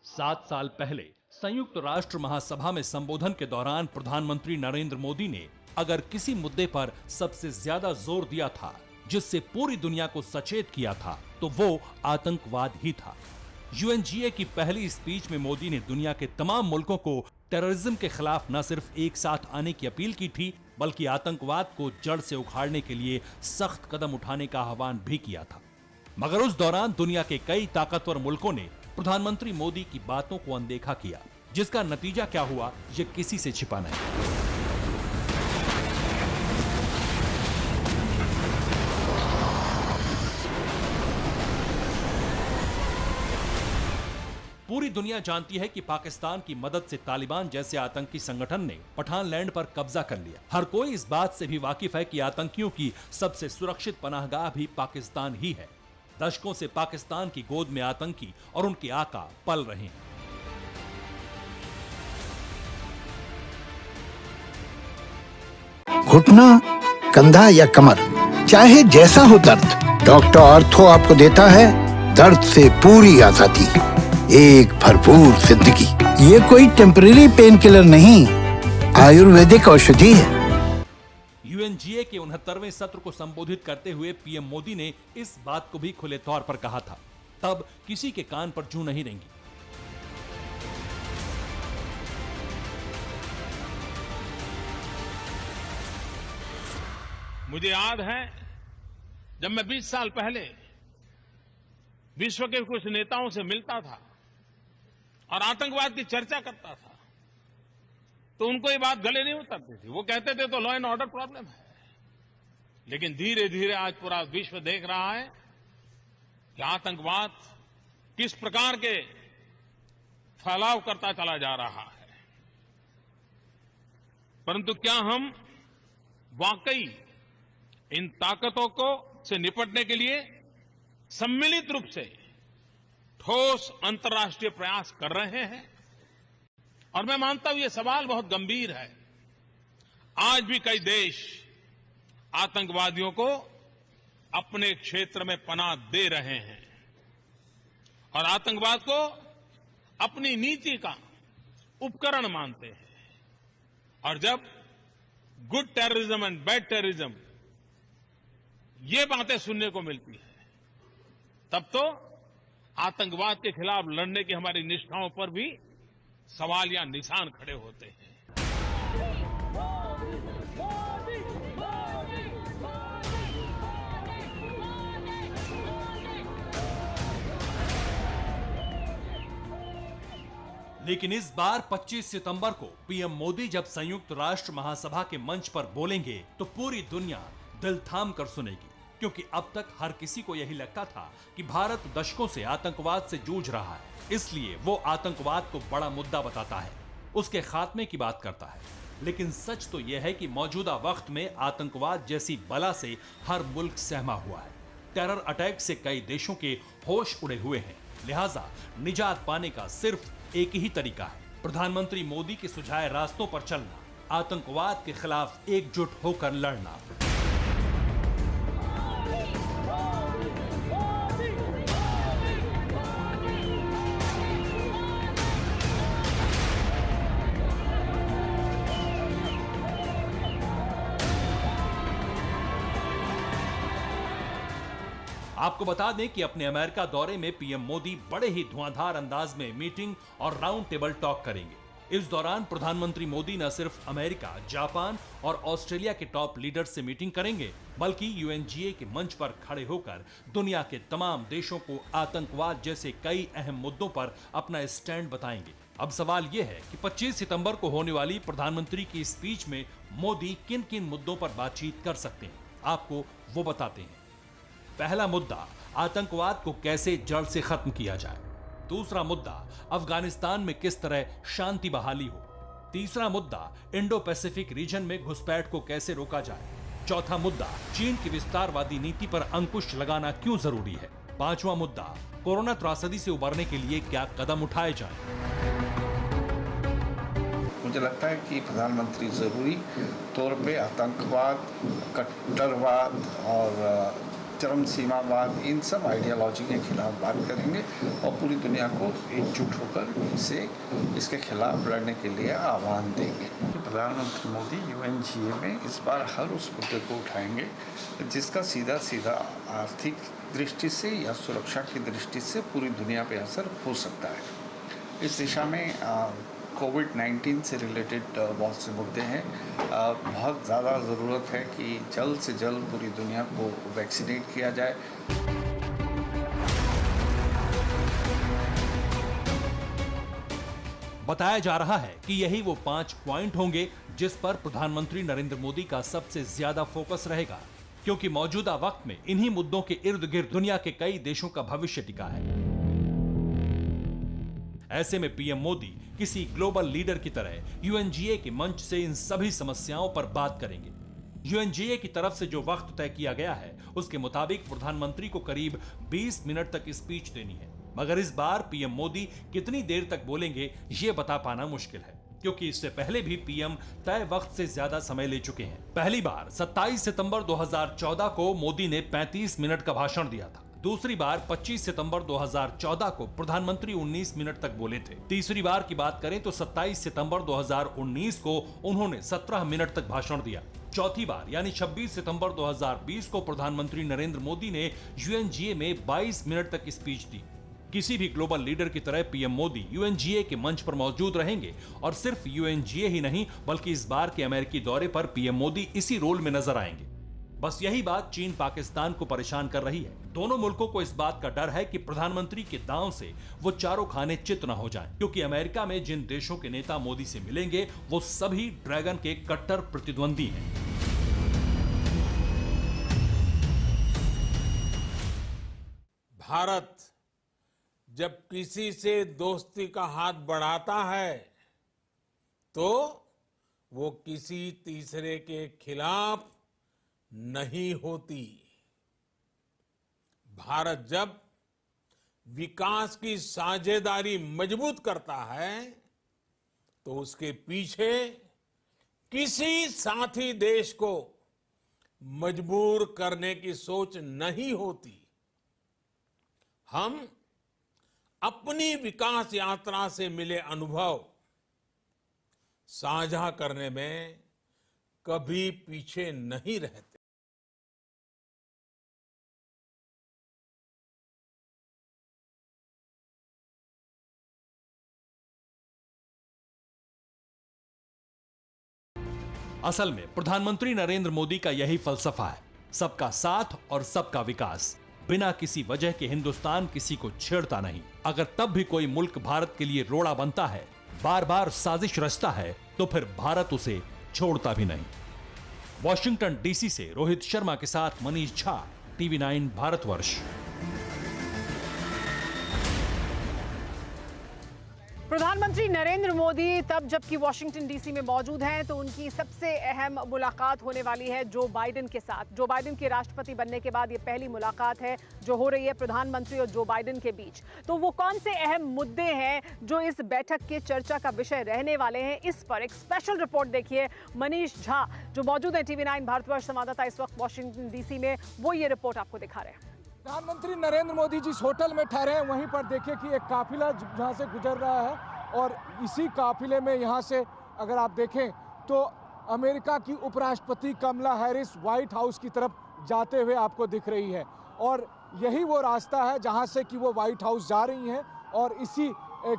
C: सात साल पहले संयुक्त राष्ट्र महासभा में संबोधन के दौरान प्रधानमंत्री नरेंद्र मोदी ने अगर किसी मुद्दे पर सबसे ज्यादा जोर दिया था, जिससे पूरी दुनिया को सचेत किया था, तो वो आतंकवाद ही था। यूएनजीए की पहली स्पीच में मोदी ने दुनिया के तमाम मुल्कों को टेररिज्म के खिलाफ न सिर्फ एक साथ आने की अपील की थी, बल्कि आतंकवाद को जड़ से उखाड़ने के लिए सख्त कदम उठाने का आह्वान भी किया था। मगर उस दौरान दुनिया के कई ताकतवर मुल्कों ने प्रधानमंत्री मोदी की बातों को अनदेखा किया, जिसका नतीजा क्या हुआ ये किसी से छिपा नहीं। पूरी दुनिया जानती है कि पाकिस्तान की मदद से तालिबान जैसे आतंकी संगठन ने पठान लैंड पर कब्जा कर लिया। हर कोई इस बात से भी वाकिफ है कि आतंकियों की सबसे सुरक्षित पनाहगाह भी पाकिस्तान ही है। दशकों से पाकिस्तान की गोद में आतंकी और उनके आका पल रहे हैं।
D: घुटना, कंधा या कमर, चाहे जैसा हो दर्द, डॉक्टर ऑर्थो आपको देता है दर्द से पूरी आजादी, एक भरपूर जिंदगी। ये कोई टेम्परेरी पेन किलर नहीं, आयुर्वेदिक औषधि है।
C: यूएनजीए के 69वें सत्र को संबोधित करते हुए पीएम मोदी ने इस बात को भी खुले तौर पर कहा था, तब किसी के कान पर जूं नहीं रेंगी।
M: मुझे याद है जब मैं 20 साल पहले विश्व के कुछ नेताओं से मिलता था और आतंकवाद की चर्चा करता था, तो उनको ये बात गले नहीं उतरती थी। वो कहते थे तो लॉ एंड ऑर्डर प्रॉब्लम है। लेकिन धीरे धीरे आज पूरा विश्व देख रहा है कि आतंकवाद किस प्रकार के फैलाव करता चला जा रहा है। परंतु क्या हम वाकई इन ताकतों को से निपटने के लिए सम्मिलित रूप से ठोस अंतर्राष्ट्रीय प्रयास कर रहे हैं? और मैं मानता हूं ये सवाल बहुत गंभीर है। आज भी कई देश आतंकवादियों को अपने क्षेत्र में पनाह दे रहे हैं और आतंकवाद को अपनी नीति का उपकरण मानते हैं। और जब good terrorism and bad terrorism ये बातें सुनने को मिलती है, तब तो आतंकवाद के खिलाफ लड़ने की हमारी निष्ठाओं पर भी सवाल या निशान खड़े होते हैं।
C: लेकिन इस बार 25 सितंबर को पीएम मोदी जब संयुक्त राष्ट्र महासभा के मंच पर बोलेंगे तो पूरी दुनिया दिल थाम कर सुनेगी, क्योंकि अब तक हर किसी को यही लगता था कि भारत दशकों से आतंकवाद से जूझ रहा है, इसलिए वो आतंकवाद को बड़ा मुद्दा बताता है, उसके खात्मे की बात करता है। लेकिन सच तो यह है कि मौजूदा वक्त में आतंकवाद जैसी बला से हर मुल्क सहमा हुआ है। टेरर अटैक से कई देशों के होश उड़े हुए हैं, लिहाजा निजात पाने का सिर्फ एक ही तरीका है, प्रधानमंत्री मोदी के सुझाए रास्तों पर चलना, आतंकवाद के खिलाफ एकजुट होकर लड़ना। आपको बता दें कि अपने अमेरिका दौरे में पीएम मोदी बड़े ही धुआंधार अंदाज में मीटिंग और राउंड टेबल टॉक करेंगे। इस दौरान प्रधानमंत्री मोदी न सिर्फ अमेरिका, जापान और ऑस्ट्रेलिया के टॉप लीडर्स से मीटिंग करेंगे, बल्कि यूएनजीए के मंच पर खड़े होकर दुनिया के तमाम देशों को आतंकवाद जैसे कई अहम मुद्दों पर अपना स्टैंड बताएंगे। अब सवाल यह है कि 25 सितंबर को होने वाली प्रधानमंत्री की स्पीच में मोदी किन किन मुद्दों पर बातचीत कर सकते हैं, आपको वो बताते हैं। पहला मुद्दा, आतंकवाद को कैसे जड़ से खत्म किया जाए। दूसरा मुद्दा, अफगानिस्तान में किस तरह शांति बहाली हो। तीसरा मुद्दा, इंडो पैसिफिक रीजन में घुसपैठ को कैसे रोका जाए। चौथा मुद्दा, चीन की विस्तारवादी नीति पर अंकुश लगाना क्यों जरूरी है। पांचवा मुद्दा, कोरोना त्रासदी से उबरने के लिए क्या कदम उठाए जाएं।
N: मुझे लगता है कि प्रधानमंत्री जरूरी तौर पे आतंकवाद, कट्टरवाद और चरम सीमावाद, इन सब आइडियोलॉजी के खिलाफ बात करेंगे और पूरी दुनिया को एकजुट होकर इसके खिलाफ लड़ने के लिए आह्वान देंगे। प्रधानमंत्री मोदी यूएनजीए में इस बार हर उस मुद्दे को उठाएंगे जिसका सीधा सीधा आर्थिक दृष्टि से या सुरक्षा की दृष्टि से पूरी दुनिया पे असर हो सकता है। इस दिशा में कोविड-19 से रिलेटेड बहुत से मुद्दे हैं। बहुत ज़्यादा ज़रूरत है कि जल्द से जल्द पूरी दुनिया को वैक्सीनेट किया जाए।
C: बताया जा रहा है कि यही वो 5 पॉइंट होंगे जिस पर प्रधानमंत्री नरेंद्र मोदी का सबसे ज्यादा फोकस रहेगा, क्योंकि मौजूदा वक्त में इन्हीं मुद्दों के इर्द गिर्द दुनिया के कई देशों का भविष्य टिका है। ऐसे में पीएम मोदी किसी ग्लोबल लीडर की तरह यूएनजीए के मंच से इन सभी समस्याओं पर बात करेंगे। यूएनजीए की तरफ से जो वक्त तय किया गया है उसके मुताबिक प्रधानमंत्री को करीब 20 मिनट तक स्पीच देनी है, मगर इस बार पीएम मोदी कितनी देर तक बोलेंगे ये बता पाना मुश्किल है, क्योंकि इससे पहले भी पीएम तय वक्त से ज्यादा समय ले चुके हैं। पहली बार 27 सितंबर 2014 को मोदी ने 35 मिनट का भाषण दिया था। दूसरी बार 25 सितंबर 2014 को प्रधानमंत्री 19 मिनट तक बोले थे। तीसरी बार की बात करें तो 27 सितंबर 2019 को उन्होंने 17 मिनट तक भाषण दिया। चौथी बार यानी 26 सितंबर 2020 को प्रधानमंत्री नरेंद्र मोदी ने यूएनजीए में 22 मिनट तक स्पीच दी। किसी भी ग्लोबल लीडर की तरह पीएम मोदी यूएनजीए के मंच पर मौजूद रहेंगे और सिर्फ यूएनजीए ही नहीं बल्कि इस बार के अमेरिकी दौरे पर पीएम मोदी इसी रोल में नजर आएंगे। बस यही बात चीन पाकिस्तान को परेशान कर रही है। दोनों मुल्कों को इस बात का डर है कि प्रधानमंत्री के दांव से वो चारों खाने चित न हो जाएं, क्योंकि अमेरिका में जिन देशों के नेता मोदी से मिलेंगे वो सभी ड्रैगन के कट्टर प्रतिद्वंदी हैं।
M: भारत जब किसी से दोस्ती का हाथ बढ़ाता है तो वो किसी तीसरे के खिलाफ नहीं होती। भारत जब विकास की साझेदारी मजबूत करता है तो उसके पीछे किसी साथी देश को मजबूर करने की सोच नहीं होती। हम अपनी विकास यात्रा से मिले अनुभव साझा करने में कभी पीछे नहीं रहते।
C: असल में प्रधानमंत्री नरेंद्र मोदी का यही फलसफा है, सबका साथ और सबका विकास। बिना किसी वजह के हिंदुस्तान किसी को छेड़ता नहीं। अगर तब भी कोई मुल्क भारत के लिए रोड़ा बनता है, बार बार साजिश रचता है, तो फिर भारत उसे छोड़ता भी नहीं। वॉशिंगटन डीसी से रोहित शर्मा के साथ मनीष झा, TV9 भारतवर्ष।
B: प्रधानमंत्री नरेंद्र मोदी तब जबकि वॉशिंगटन डीसी में मौजूद हैं तो उनकी सबसे अहम मुलाकात होने वाली है जो बाइडेन के साथ। जो बाइडेन के राष्ट्रपति बनने के बाद ये पहली मुलाकात है जो हो रही है प्रधानमंत्री और जो बाइडेन के बीच। तो वो कौन से अहम मुद्दे हैं जो इस बैठक के चर्चा का विषय रहने वाले हैं, इस पर एक स्पेशल रिपोर्ट देखिए मनीष झा जो मौजूद है TV9 भारतवर्ष संवाददाता इस वक्त वॉशिंगटन डीसी में, वो ये रिपोर्ट आपको दिखा रहे हैं।
H: प्रधानमंत्री नरेंद्र मोदी जिस होटल में ठहरे हैं वहीं पर देखिए कि एक काफिला जहाँ से गुजर रहा है और इसी काफिले में यहाँ से अगर आप देखें तो अमेरिका की उपराष्ट्रपति कमला हैरिस व्हाइट हाउस की तरफ जाते हुए आपको दिख रही है और यही वो रास्ता है जहाँ से कि वो व्हाइट हाउस जा रही हैं और इसी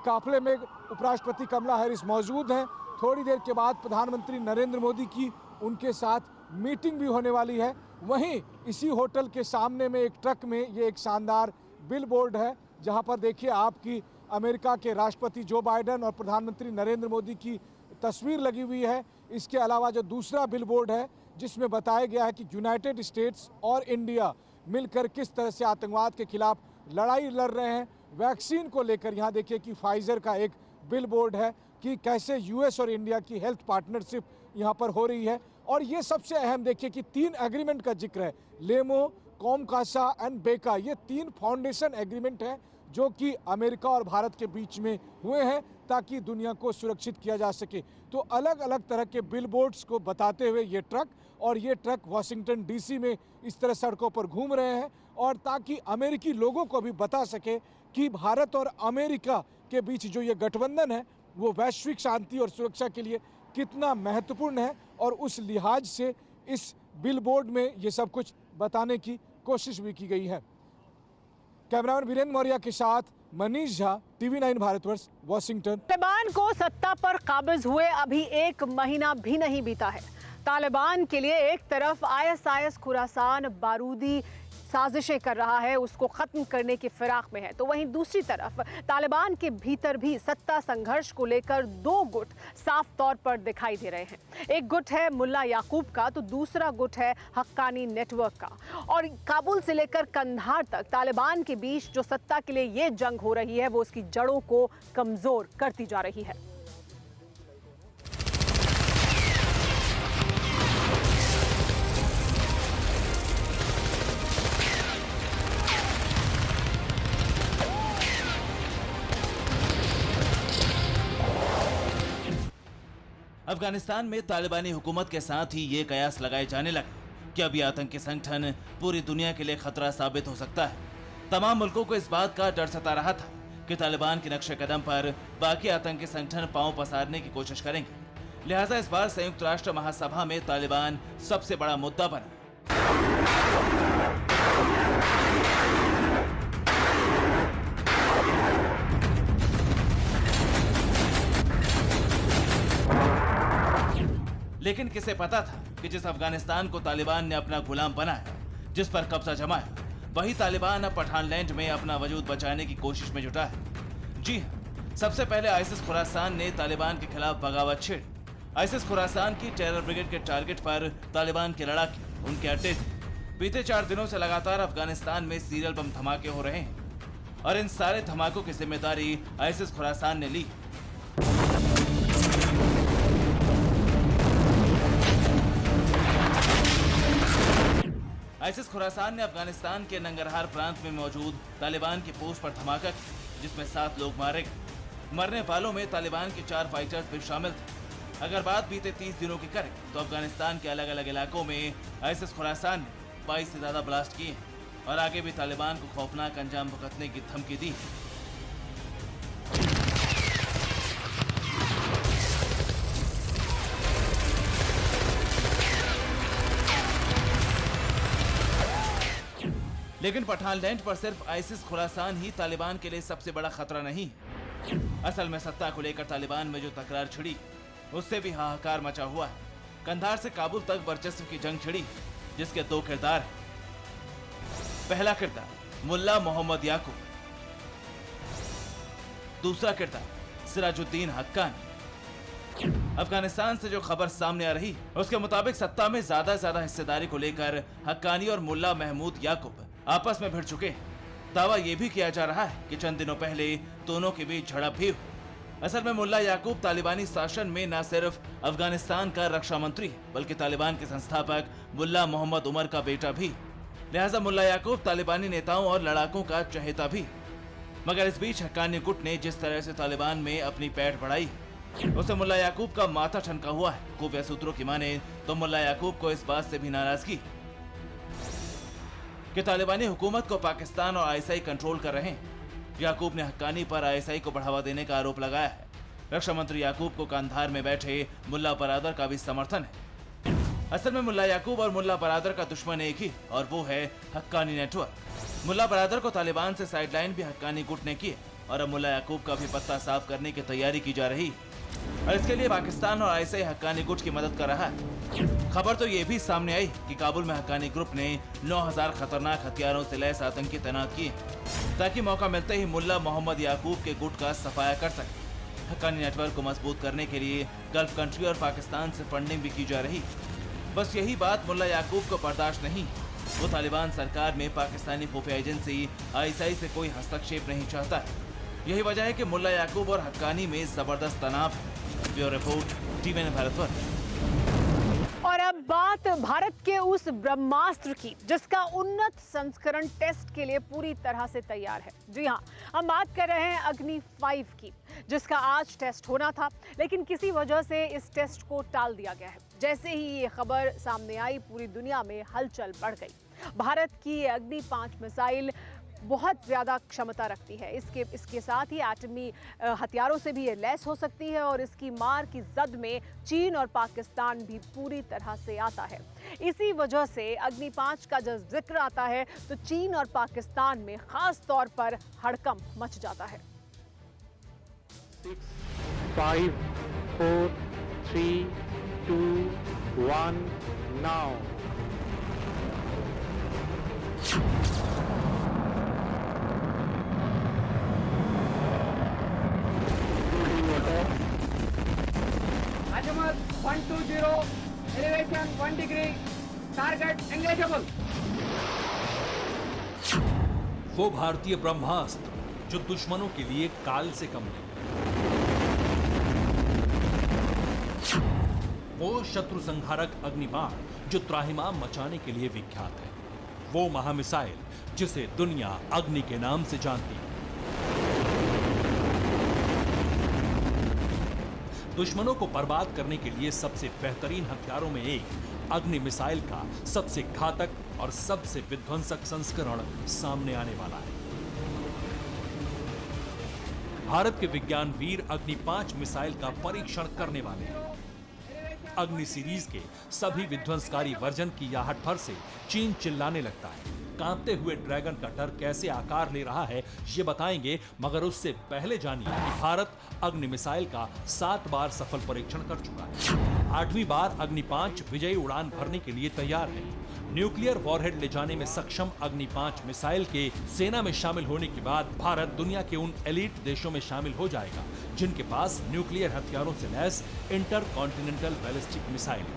H: काफिले में उपराष्ट्रपति कमला हैरिस मौजूद हैं। थोड़ी देर के बाद प्रधानमंत्री नरेंद्र मोदी की उनके साथ मीटिंग भी होने वाली है। वहीं इसी होटल के सामने में एक ट्रक में ये एक शानदार बिल बोर्ड है जहां पर देखिए आपकी अमेरिका के राष्ट्रपति जो बाइडेन और प्रधानमंत्री नरेंद्र मोदी की तस्वीर लगी हुई है। इसके अलावा जो दूसरा बिल बोर्ड है जिसमें बताया गया है कि यूनाइटेड स्टेट्स और इंडिया मिलकर किस तरह से आतंकवाद के खिलाफ लड़ाई लड़ रहे हैं। वैक्सीन को लेकर यहाँ देखिए कि फाइजर का एक बिल बोर्ड है कि कैसे यूएस और इंडिया की हेल्थ पार्टनरशिप यहाँ पर हो रही है। और ये सबसे अहम देखिए कि 3 एग्रीमेंट का जिक्र है, लेमो, कॉमकासा एंड बेका। ये 3 फाउंडेशन एग्रीमेंट हैं जो कि अमेरिका और भारत के बीच में हुए हैं ताकि दुनिया को सुरक्षित किया जा सके। तो अलग अलग तरह के बिल बोर्ड्स को बताते हुए ये ट्रक वॉशिंगटन डीसी में इस तरह सड़कों पर घूम रहे हैं और ताकि अमेरिकी लोगों को भी बता सके कि भारत और अमेरिका के बीच जो ये गठबंधन है वो वैश्विक शांति और सुरक्षा के लिए कितना महत्वपूर्ण है और उस लिहाज से इस बिल बोर्ड में ये सब कुछ बताने की कोशिश भी की गई है। कैमरामैन वीरेंद्र मौर्य के साथ मनीष झा, TV9 भारतवर्ष, वॉशिंगटन।
B: तालिबान को सत्ता पर काबिज हुए अभी 1 महीना भी नहीं बीता है। तालिबान के लिए एक तरफ ISIS खुरासान बारूदी साजिशें कर रहा है, उसको खत्म करने की फिराक में है, तो वहीं दूसरी तरफ तालिबान के भीतर भी सत्ता संघर्ष को लेकर 2 गुट साफ तौर पर दिखाई दे रहे हैं। एक गुट है मुल्ला याकूब का तो दूसरा गुट है हक्कानी नेटवर्क का। और काबुल से लेकर कंधार तक तालिबान के बीच जो सत्ता के लिए ये जंग हो रही है वो उसकी जड़ों को कमजोर करती जा रही है।
O: अफगानिस्तान में तालिबानी हुकूमत के साथ ही ये कयास लगाए जाने लगे कि अब ये आतंकी संगठन पूरी दुनिया के लिए खतरा साबित हो सकता है। तमाम मुल्कों को इस बात का डर सता रहा था कि तालिबान के नक्शे कदम पर बाकी आतंकी संगठन पांव पसारने की कोशिश करेंगे। लिहाजा इस बार संयुक्त राष्ट्र महासभा में तालिबान सबसे बड़ा मुद्दा बना। लेकिन किसे पता था कि जिस अफगानिस्तान को तालिबान ने अपना गुलाम बनाया, जिस पर कब्जा जमाया, वही तालिबान अब पठानलैंड में अपना वजूद बचाने की कोशिश में जुटा है। जी हाँ, सबसे पहले आईसिस खुरासान ने तालिबान के खिलाफ बगावत छेड़ी। आईसिस खुरासान की टेरर ब्रिगेड के टारगेट पर तालिबान के लड़ाके उनके अड्डे थे। बीते 4 दिनों से लगातार अफगानिस्तान में सीरियल बम धमाके हो रहे हैं और इन सारे धमाकों की जिम्मेदारी आईसिस खुरासान ने ली। आईसिस खुरासान ने अफगानिस्तान के नंगरहार प्रांत में मौजूद तालिबान की पोस्ट पर धमाका किया, जिसमें 7 लोग मारे गए। मरने वालों में तालिबान के 4 फाइटर्स भी शामिल थे। अगर बात बीते 30 दिनों की करें तो अफगानिस्तान के अलग अलग इलाकों में आईसिस खुरासान ने 22 से ज्यादा ब्लास्ट किए और आगे भी तालिबान को खौफनाक अंजाम भुगतने की धमकी दी। लेकिन पठानलैंड पर सिर्फ आईसिस खुरासान ही तालिबान के लिए सबसे बड़ा खतरा नहीं है। असल में सत्ता को लेकर तालिबान में जो तकरार छिड़ी उससे भी हाहाकार मचा हुआ है। कंधार से काबुल तक वर्चस्व की जंग छिड़ी, जिसके 2 किरदार हैं। पहला किरदार मुल्ला मोहम्मद याकूब, दूसरा किरदार सिराजुद्दीन हक्कानी। अफगानिस्तान से जो खबर सामने आ रही उसके मुताबिक सत्ता में ज्यादा हिस्सेदारी को लेकर हक्कानी और मुल्ला महमूद याकूब आपस में भिड़ चुके हैं। दावा यह भी किया जा रहा है कि चंद दिनों पहले दोनों के बीच झड़प भी हुई। असल में मुल्ला याकूब तालिबानी शासन में न सिर्फ अफगानिस्तान का रक्षा मंत्री है, बल्कि तालिबान के संस्थापक मुल्ला मोहम्मद उमर का बेटा भी। लिहाजा मुल्ला याकूब तालिबानी नेताओं और लड़ाकों का चहेता भी। मगर इस बीच हक्कानी गुट ने जिस तरह से तालिबान में अपनी पैठ बढ़ाई उससे मुल्ला याकूब का माथा ठनका हुआ है। खुफिया सूत्रों की माने तो मुल्ला याकूब को इस बात से भी नाराजगी कि तालिबानी हुकूमत को पाकिस्तान और आईएसआई कंट्रोल कर रहे हैं। याकूब ने हक्कानी पर आईएसआई को बढ़ावा देने का आरोप लगाया है। रक्षा मंत्री याकूब को कांधार में बैठे मुल्ला बरादर का भी समर्थन है। असल में मुल्ला याकूब और मुल्ला बरादर का दुश्मन एक ही और वो है हक्कानी नेटवर्क। मुल्ला बरादर को तालिबान से साइडलाइन भी हक्कानी गुट ने किए और अब मुल्ला याकूब का भी पत्ता साफ करने की तैयारी की जा रही और इसके लिए पाकिस्तान और आईएसआई हक्कानी गुट की मदद कर रहा है। खबर तो ये भी सामने आई कि काबुल में हक्कानी ग्रुप ने 9000 खतरनाक हथियारों से लैस आतंकी तैनात किए ताकि मौका मिलते ही मुल्ला मोहम्मद याकूब के गुट का सफाया कर सके। हक्कानी नेटवर्क को मजबूत करने के लिए गल्फ कंट्री और पाकिस्तान से फंडिंग भी की जा रही। बस यही बात मुल्ला याकूब को बर्दाश्त नहीं। वो तालिबान सरकार में पाकिस्तानी खुफिया एजेंसी आईएसआई से कोई हस्तक्षेप नहीं चाहता है। यही वजह है कि मुल्ला याकूब और हक्कानी में जबरदस्त तनाव है। Bureau report, TVN Bharatvarsh.
B: और अब बात भारत के उस ब्रह्मास्त्र की जिसका उन्नत संस्करण टेस्ट के लिए पूरी तरह से तैयार है। जी हाँ, हम बात कर रहे हैं अग्नि 5 की, जिसका आज टेस्ट होना था, लेकिन किसी वजह से इस टेस्ट को टाल दिया गया है। जैसे ही ये खबर सामने आई, पूरी दुनिया में हलचल बढ़ गई। भारत की अग्नि 5 मिसाइल बहुत ज़्यादा क्षमता रखती है। इसके साथ ही एटमी हथियारों से भी ये लैस हो सकती है और इसकी मार की जद में चीन और पाकिस्तान भी पूरी तरह से आता है। इसी वजह से अग्नि 5 का जब जिक्र आता है तो चीन और पाकिस्तान में खास तौर पर हड़कंप मच जाता है।
P: 6, 5, 4, 3, 2, 1, now.
Q: Azimuth 120, elevation 1 degree, target engageable.
C: वो भारतीय ब्रह्मास्त्र जो दुश्मनों के लिए काल से कम नहीं। वो शत्रु संहारक अग्निबाण जो त्राहिमाम मचाने के लिए विख्यात है। वो महामिसाइल जिसे दुनिया अग्नि के नाम से जानती है। दुश्मनों को बर्बाद करने के लिए सबसे बेहतरीन हथियारों में एक अग्नि मिसाइल का सबसे घातक और सबसे विध्वंसक संस्करण सामने आने वाला है। भारत के विज्ञान वीर अग्नि 5 मिसाइल का परीक्षण करने वाले हैं। अग्नि सीरीज के सभी विध्वंसकारी वर्जन की आहट भर से चीन चिल्लाने लगता है। कांपते हुए ड्रैगन का डर कैसे आकार ले रहा है ये बताएंगे, मगर उससे पहले जानिए कि भारत अग्नि मिसाइल का 7 बार सफल परीक्षण कर चुका है। 8वीं बार अग्नि 5 विजयी उड़ान भरने के लिए तैयार है। न्यूक्लियर वॉरहेड ले जाने में सक्षम अग्नि 5 मिसाइल के सेना में शामिल होने के बाद भारत दुनिया के उन एलीट देशों में शामिल हो जाएगा जिनके पास न्यूक्लियर हथियारों से lace inter continental ballistic missile है।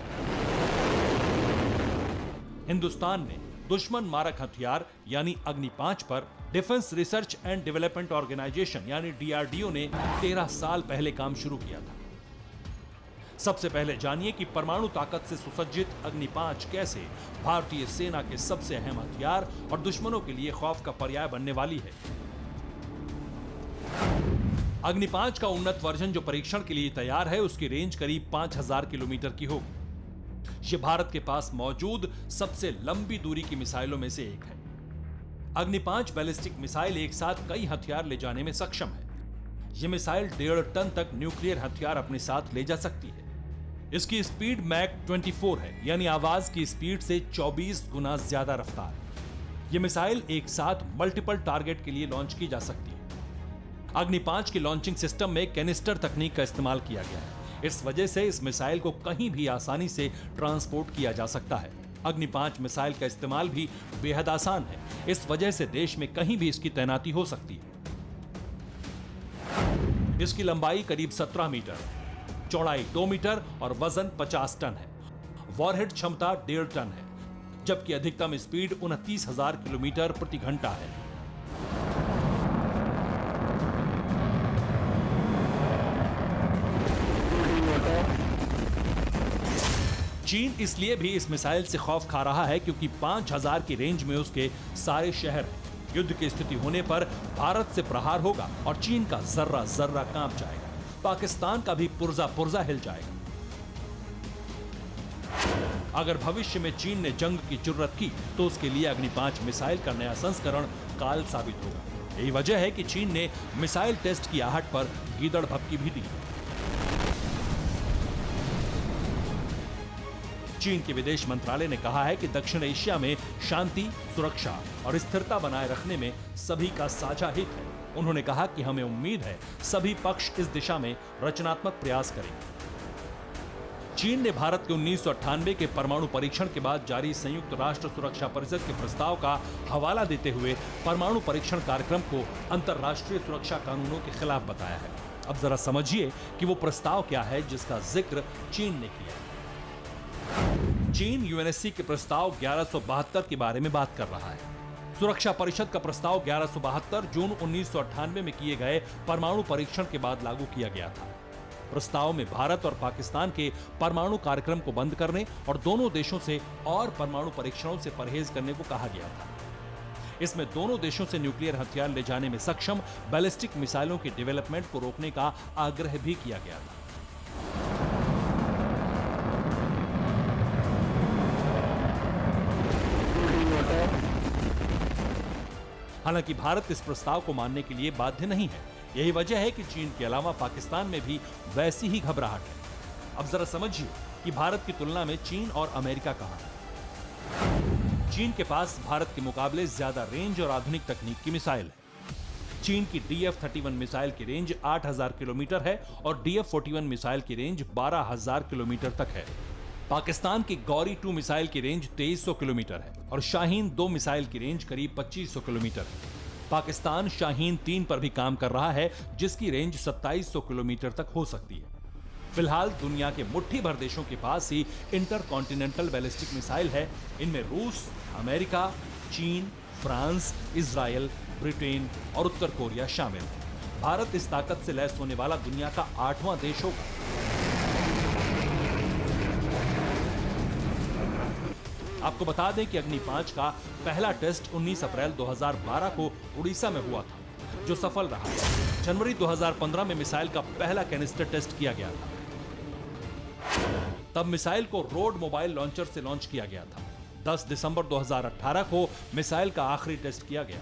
C: हिंदुस्तान ने दुश्मन मारक हथियार यानी अग्नि 5 पर defence research and development organisation यानी डीआरडीओ ने 13 साल पहले काम शुरू किया था। सबसे पहले जानिए कि परमाणु ताकत से सुसज्जित अग्नि 5 कैसे भारतीय सेना के सबसे अहम हथियार और दुश्मनों के लिए खौफ का पर्याय बनने वाली है। अग्नि 5 का उन्नत वर्जन जो परीक्षण के लिए तैयार है, उसकी रेंज करीब 5000 किलोमीटर की होगी। यह भारत के पास मौजूद सबसे लंबी दूरी की मिसाइलों में से एक है। अग्नि 5 बैलिस्टिक मिसाइल एक साथ कई हथियार ले जाने में सक्षम है। यह मिसाइल 1.5 टन तक न्यूक्लियर हथियार अपने साथ ले जा सकती है। इसकी स्पीड मैक 24 है, यानी आवाज की स्पीड से 24 गुना ज्यादा रफ्तार है। यह मिसाइल एक साथ मल्टीपल टारगेट के लिए लॉन्च की जा सकती है। अग्नि 5 की लॉन्चिंग सिस्टम में कैनिस्टर तकनीक का इस्तेमाल किया गया है। इस वजह से इस मिसाइल को कहीं भी आसानी से ट्रांसपोर्ट किया जा सकता है। अग्नि 5 मिसाइल का इस्तेमाल भी बेहद आसान है। इस वजह से देश में कहीं भी इसकी तैनाती हो सकती है। इसकी लंबाई करीब 17 मीटर, चौड़ाई 2 मीटर और वजन 50 टन है। वॉरहेड क्षमता 1.5 टन है, जबकि अधिकतम स्पीड 29,000 किलोमीटर प्रति घंटा है। चीन इसलिए भी इस मिसाइल से खौफ खा रहा है क्योंकि 5000 की रेंज में उसके सारे शहर हैं। युद्ध की स्थिति होने पर भारत से प्रहार होगा और चीन का जर्रा जर्रा कांप जाएगा। पाकिस्तान का भी पुर्जा पुर्जा हिल जाएगा। अगर भविष्य में चीन ने जंग की जुर्रत की तो उसके लिए अग्नि 5 मिसाइल का नया संस्करण काल साबित होगा। यही वजह है कि चीन ने मिसाइल टेस्ट की आहट पर गीदड़ भपकी भी दी। चीन के विदेश मंत्रालय ने कहा है कि दक्षिण एशिया में शांति, सुरक्षा और स्थिरता बनाए रखने में सभी का साझा हित है। उन्होंने कहा कि हमें उम्मीद है सभी पक्ष इस दिशा में रचनात्मक प्रयास करेंगे। चीन ने भारत के 1998 के परमाणु परीक्षण के बाद जारी संयुक्त राष्ट्र सुरक्षा परिषद के प्रस्ताव का हवाला देते हुए परमाणु परीक्षण कार्यक्रम को अंतर्राष्ट्रीय सुरक्षा कानूनों के खिलाफ बताया है। अब जरा समझिए कि वो प्रस्ताव क्या है जिसका जिक्र चीन ने किया। चीन यूएनएससी के प्रस्ताव 1172 के बारे में बात कर रहा है। सुरक्षा परिषद का प्रस्ताव 1172 जून 1998 में किए गए परमाणु परीक्षण के बाद लागू किया गया था। प्रस्ताव में भारत और पाकिस्तान के परमाणु कार्यक्रम को बंद करने और दोनों देशों से और परमाणु परीक्षणों से परहेज करने को कहा गया था। इसमें दोनों देशों से न्यूक्लियर हथियार ले जाने में सक्षम बैलिस्टिक मिसाइलों के डेवलपमेंट को रोकने का आग्रह भी किया गया था। हालांकि भारत इस प्रस्ताव को मानने के लिए बाध्य नहीं है। यही वजह है कि चीन के अलावा पाकिस्तान में भी वैसी ही घबराहट है। अब जरा समझिए कि भारत की तुलना में चीन और अमेरिका कहां है। चीन के पास भारत के मुकाबले ज्यादा रेंज और आधुनिक तकनीक की मिसाइल है। चीन की DF-31 मिसाइल की रेंज 8000 किलोमीटर है और DF-41 मिसाइल की रेंज 12000 किलोमीटर तक है। पाकिस्तान की गौरी 2 मिसाइल की रेंज 2300 किलोमीटर है और शाहीन 2 मिसाइल की रेंज करीब 2500 किलोमीटर है। पाकिस्तान शाहीन 3 पर भी काम कर रहा है जिसकी रेंज 2700 किलोमीटर तक हो सकती है। फिलहाल दुनिया के मुट्ठी भर देशों के पास ही इंटर कॉन्टिनेंटल बैलिस्टिक मिसाइल है। इनमें रूस, अमेरिका, चीन, फ्रांस, इजराइल, ब्रिटेन और उत्तर कोरिया शामिल है। भारत इस ताकत से लैस होने वाला दुनिया का 8वां देश होगा। आपको बता दें कि अग्नि 5 का पहला टेस्ट 19 अप्रैल 2012 को उड़ीसा में हुआ था, जो सफल रहा। जनवरी 2015 में मिसाइल का पहला कैनिस्टर टेस्ट किया गया था। तब मिसाइल को रोड मोबाइल लॉन्चर से लॉन्च किया गया था। 10 दिसंबर 2018 को मिसाइल का आखिरी टेस्ट किया गया।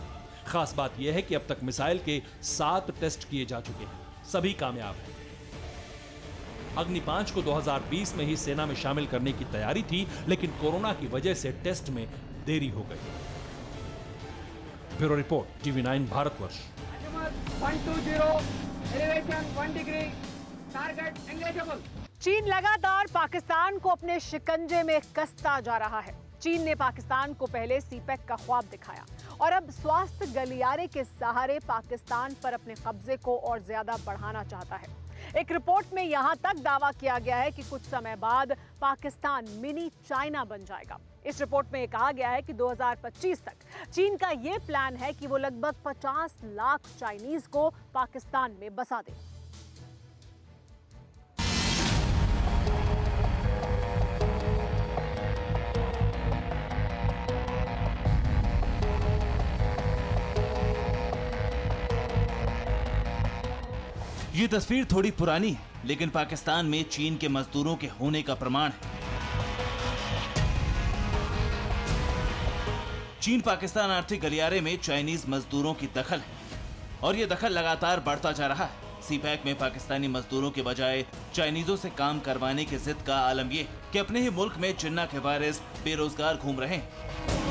C: खास बात यह है कि अब तक मिसाइल के 7 टेस्ट किए जा चुके हैं, सभी कामयाब हैं। अग्नि 5 को 2020 में ही सेना में शामिल करने की तैयारी थी, लेकिन कोरोना की वजह से टेस्ट में देरी हो गई। Bureau report, TV9 Bharatvarsh.
Q: 120, elevation 1 degree, target engageable.
B: चीन लगातार पाकिस्तान को अपने शिकंजे में कसता जा रहा है। चीन ने पाकिस्तान को पहले सीपैक का ख्वाब दिखाया और अब स्वास्थ्य गलियारे के सहारे पाकिस्तान पर अपने कब्जे को और ज्यादा बढ़ाना चाहता है। एक रिपोर्ट में यहां तक दावा किया गया है कि कुछ समय बाद पाकिस्तान मिनी चाइना बन जाएगा। इस रिपोर्ट में कहा गया है कि 2025 तक चीन का यह प्लान है कि वो लगभग 50 लाख चाइनीज को पाकिस्तान में बसा दे।
O: ये तस्वीर थोड़ी पुरानी है, लेकिन पाकिस्तान में चीन के मजदूरों के होने का प्रमाण है। चीन पाकिस्तान आर्थिक गलियारे में चाइनीज मजदूरों की दखल है और ये दखल लगातार बढ़ता जा रहा है। सीपैक में पाकिस्तानी मजदूरों के बजाय चाइनीजों से काम करवाने की जिद का आलम यह है कि अपने ही मुल्क में चिन्ना के वायरस बेरोजगार घूम रहे हैं।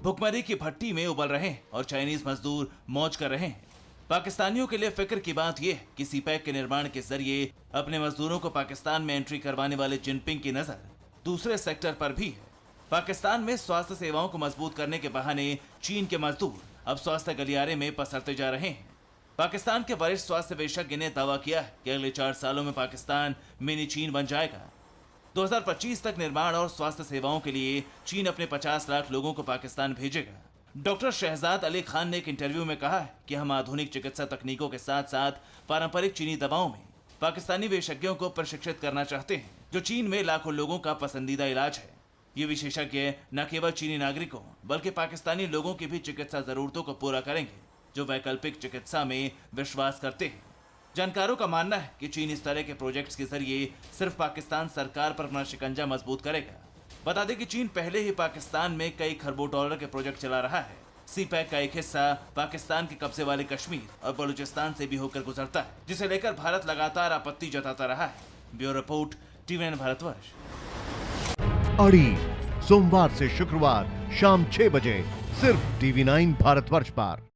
O: भुखमरी की भट्टी में उबल रहे हैं और चाइनीज मजदूर मौज कर रहे हैं। पाकिस्तानियों के लिए फिक्र की बात यह है कि सीपैक के निर्माण के जरिए अपने मजदूरों को पाकिस्तान में एंट्री करवाने वाले जिनपिंग की नजर दूसरे सेक्टर पर भी है। पाकिस्तान में स्वास्थ्य सेवाओं को मजबूत करने के बहाने चीन के मजदूर अब स्वास्थ्य गलियारे में पसरते जा रहे हैं। पाकिस्तान के वरिष्ठ स्वास्थ्य विशेषज्ञ ने दावा किया है कि अगले 4 सालों में पाकिस्तान मिनी चीन बन जाएगा। 2025 तक निर्माण और स्वास्थ्य सेवाओं के लिए चीन अपने 50 लाख लोगों को पाकिस्तान भेजेगा। डॉक्टर शहजाद अली खान ने एक इंटरव्यू में कहा है कि हम आधुनिक चिकित्सा तकनीकों के साथ साथ पारंपरिक चीनी दवाओं में पाकिस्तानी विशेषज्ञों को प्रशिक्षित करना चाहते हैं, जो चीन में लाखों लोगों का पसंदीदा इलाज है। ये विशेषज्ञ न केवल चीनी नागरिकों बल्कि पाकिस्तानी लोगों की भी चिकित्सा जरूरतों को पूरा करेंगे, जो वैकल्पिक चिकित्सा में विश्वास करते हैं। जानकारों का मानना है कि चीन इस तरह के प्रोजेक्ट्स के जरिए सिर्फ पाकिस्तान सरकार पर अपना शिकंजा मजबूत करेगा। बता दें कि चीन पहले ही पाकिस्तान में कई खरबों डॉलर के प्रोजेक्ट चला रहा है। सीपैक का एक हिस्सा पाकिस्तान के कब्जे वाले कश्मीर और बलूचिस्तान से भी होकर गुजरता है, जिसे लेकर भारत लगातार आपत्ति जताता रहा है। Bureau report, TVN Bharatvarsh.
R: अड़ी सोमवार से शुक्रवार शाम 6 बजे सिर्फ TV9 भारतवर्ष पर।